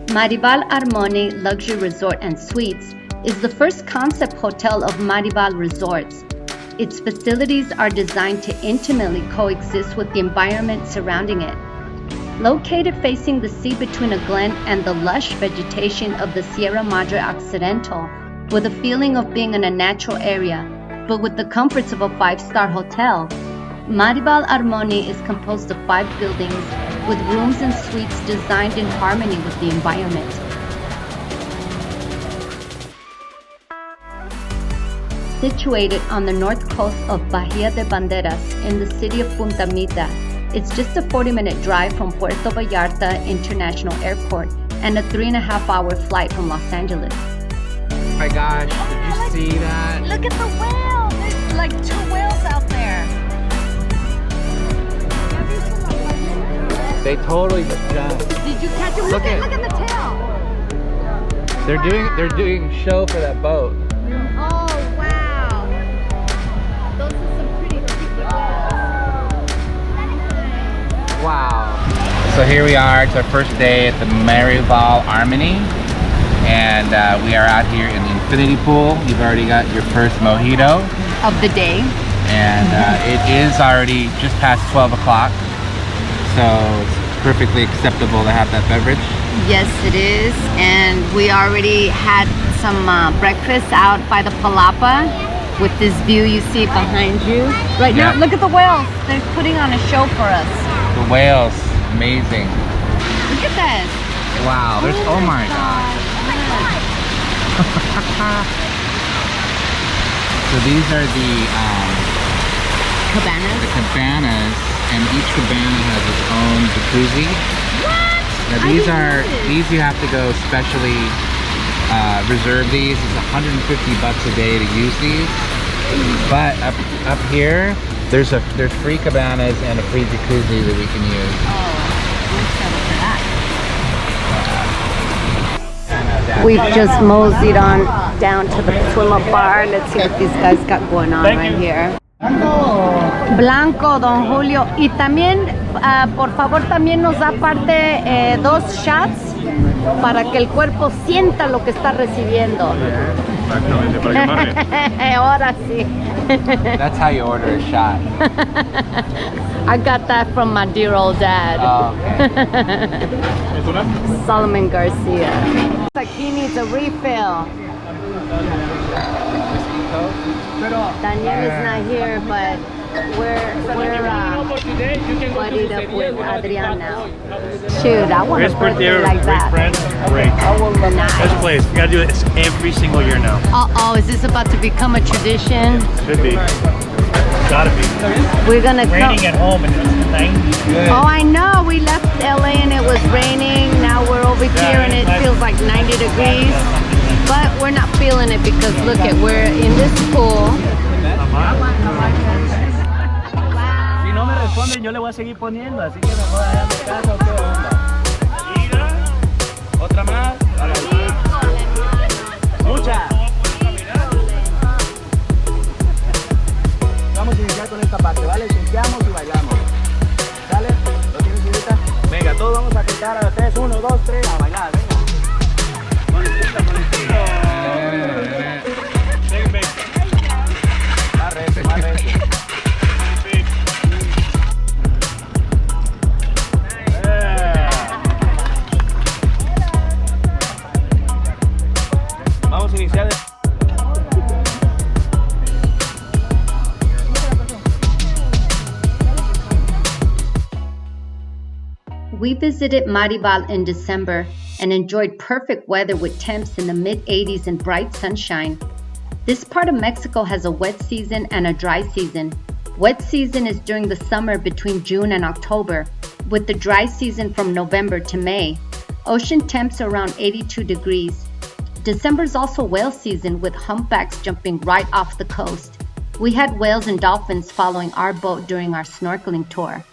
Marival Armony Luxury Resort and Suites is the first concept hotel of Marival Resorts. Its facilities are designed to intimately coexist with the environment surrounding it. Located facing the sea between a glen and the lush vegetation of the Sierra Madre Occidental, with a feeling of being in a natural area, but with the comforts of a five-star hotel, Marival Armony is composed of 5 buildings with rooms and suites designed in harmony with the environment. Situated on the north coast of Bahía de Banderas in the city of Puntamita, it's just a 40-minute drive from Puerto Vallarta International Airport and a 3.5-hour flight from Los Angeles. Oh my gosh, did you see that? Look at the whale! There's like 2 whales out there. They totally just jumped. Did you catch him? Look at the tail. They're doing show for that boat. Oh wow! Those are some pretty cute whales. Wow. So here we are. It's our first day at the Marival Armony, and we are out here in the infinity pool. You've already got your first mojito Of the day. and it is already just past 12 o'clock, so it's perfectly acceptable to have that beverage. Yes, it is. And we already had some breakfast out by the Palapa with this view you see behind you. Right now, Yeah. look at the whales. They're putting on a show for us. The whales, amazing. Look at that. Wow, there's, oh my god. So these are the Cabanas. cabanas, and each cabana has its own jacuzzi. What? Now these you have to go specially reserve these. It's 150 bucks a day to use these. But up here, there's free cabanas and a free jacuzzi that we can use. Oh, let's settle for that. And, We've just moseyed on down to the swim-up bar. Let's see what these guys got going on right here. Blanco, Don Julio. Y también, por favor, también nos da parte 2 shots para que el cuerpo sienta lo que está recibiendo. Exactamente, para que amarre. Ahora sí. that's how you order a shot. I got that from my dear old dad. Oh, okay. ¿Es una? Solomon Garcia. Like he needs a refill. Daniel is not here, but we're buddied up with Adrian now. Shoot, I want a birthday like that. Great friends, great. Best place. We gotta do this every single year now. Uh-oh, is this about to become a tradition? Should be. Gotta be. We're gonna Raining at home and it's 90. Oh, I know. We left LA and it was raining. Now we're over here and it feels like 90 degrees. But we're not feeling it because look at, we're in this pool. Si no me responden, yo le voy a seguir poniendo, así que mejor háganme caso, ¿qué onda? ¿Otra más? Muchas. Vamos a iniciar con esta parte, ¿vale? Chequeamos y bailamos. ¿Sale? ¿Lo tienes, señorita? Venga, todos vamos a cantar a las 3, 1, 2, 3, a bailar, venga. Con el estilo, con el estilo. Más recio, más recio. Vamos a iniciar. We visited Marival in December and enjoyed perfect weather with temps in the mid-80s and bright sunshine. This part of Mexico has a wet season and a dry season. Wet season is during the summer between June and October, with the dry season from November to May. Ocean temps are around 82 degrees. December is also whale season with humpbacks jumping right off the coast. We had whales and dolphins following our boat during our snorkeling tour.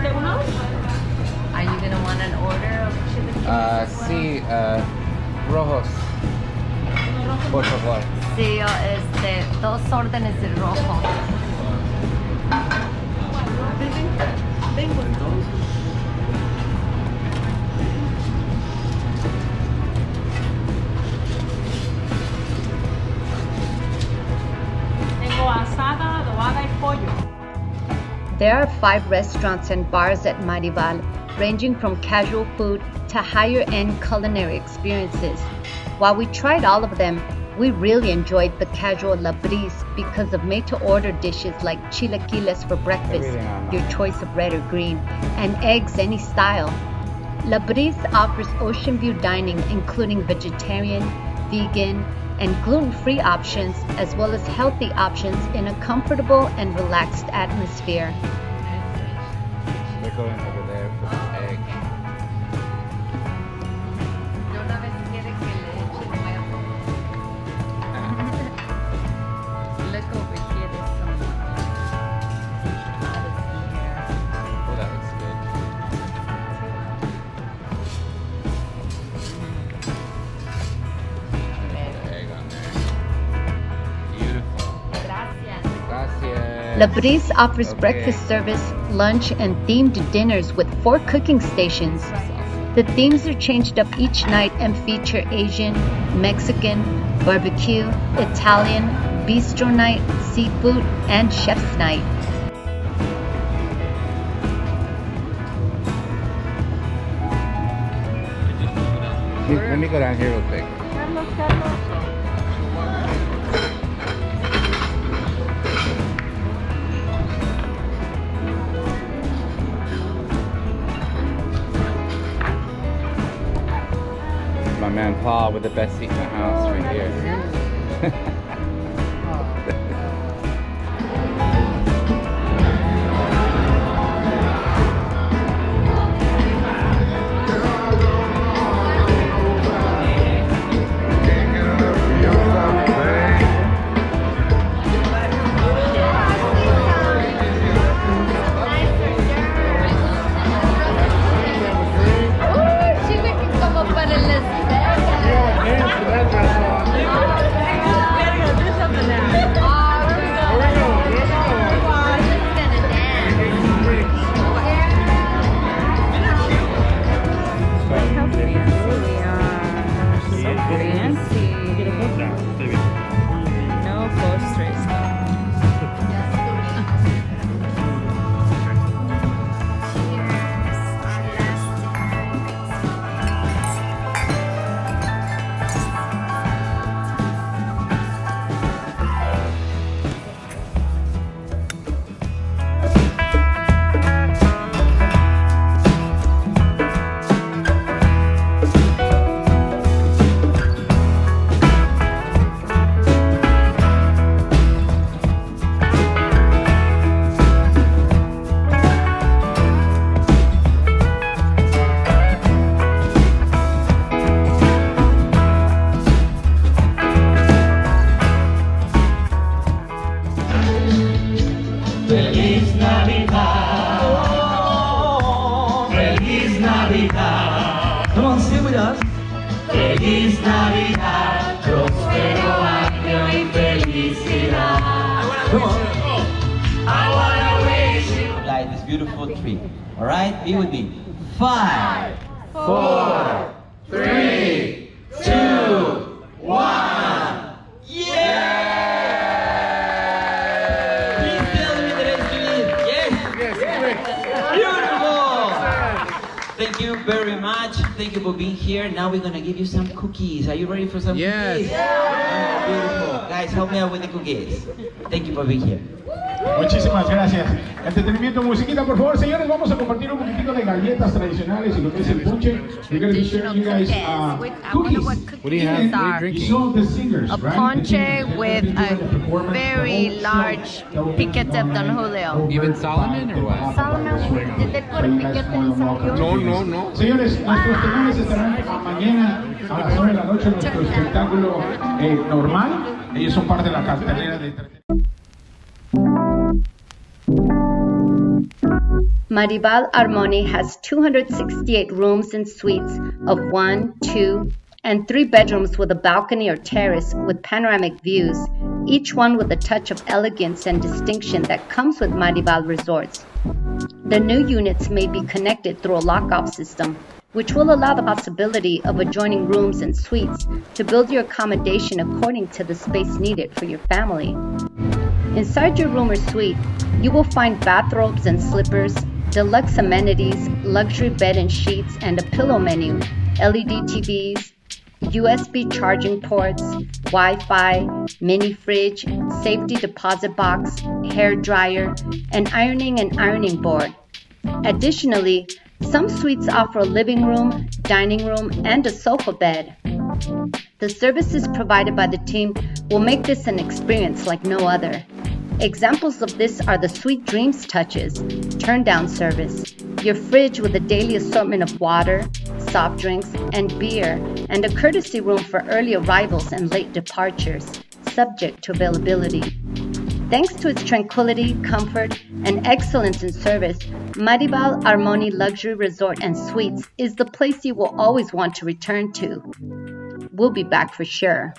Are you gonna want an order of chilaquiles? Sí, rojos. Por favor. Sí, dos órdenes de rojo. Tengo asada, adobada y pollo. There are 5 restaurants and bars at Marival, ranging from casual food to higher-end culinary experiences. While we tried all of them, we really enjoyed the casual La Brise because of made-to-order dishes like chilaquiles for breakfast, your choice of red or green, and eggs any style. La Brise offers ocean view dining including vegetarian, vegan, and gluten-free options as well as healthy options in a comfortable and relaxed atmosphere. They're going over there for the egg. Look over here, there's some Oh, that looks good. There's the egg on there. Beautiful. Gracias. La Brise offers Okay. breakfast service, lunch, and themed dinners with 4 cooking stations. The themes are changed up each night and feature Asian, Mexican, barbecue, Italian, bistro night, seafood, and chef's night. Let me go down here real quick. My man Paul with the best seat in the house right here. Come on, sing with us. Feliz Navidad, próspero año y felicidad. Come on. I wanna wish you. Light this beautiful tree. All right, be with me. 5, 4, 3, 2, 1. Yeah! Please tell me the rest of it. Yes? Beautiful! Thank you very much. Thank you for being here. Now we're gonna give you some cookies. Are you ready for some cookies? Oh, beautiful. Guys, help me out with the cookies. Thank you for being here. Muchísimas gracias. Entretenimiento, musiquita, por favor, señores. Vamos a compartir un poquitito de galletas tradicionales y lo que es el ponche. We're going to be sharing you guys cookies. What do you have? What are you You saw drinking? the singers, A right? ponche with a very large piquete of Don Julio. Even Solomon or what? Solomon, did they put a piquete inside yours? No. Señores, nuestros tenores estarán mañana a las 9 de la noche en nuestro espectáculo normal. Ellos son parte de la cartelera de entretenimiento. Marival Armony has 268 rooms and suites of 1, 2, and 3 bedrooms with a balcony or terrace with panoramic views, each one with a touch of elegance and distinction that comes with Marival Resorts. The new units may be connected through a lock-off system, which will allow the possibility of adjoining rooms and suites to build your accommodation according to the space needed for your family. Inside your room or suite, you will find bathrobes and slippers, deluxe amenities, luxury bed and sheets, and a pillow menu, LED TVs, USB charging ports, Wi-Fi, mini fridge, safety deposit box, hair dryer, an ironing and ironing board. Additionally, some suites offer a living room, dining room, and a sofa bed. The services provided by the team will make this an experience like no other. Examples of this are the Sweet Dreams touches, turn-down service, your fridge with a daily assortment of water, soft drinks, and beer, and a courtesy room for early arrivals and late departures, subject to availability. Thanks to its tranquility, comfort, and excellence in service, Marival Armony Luxury Resort and Suites is the place you will always want to return to. We'll be back for sure.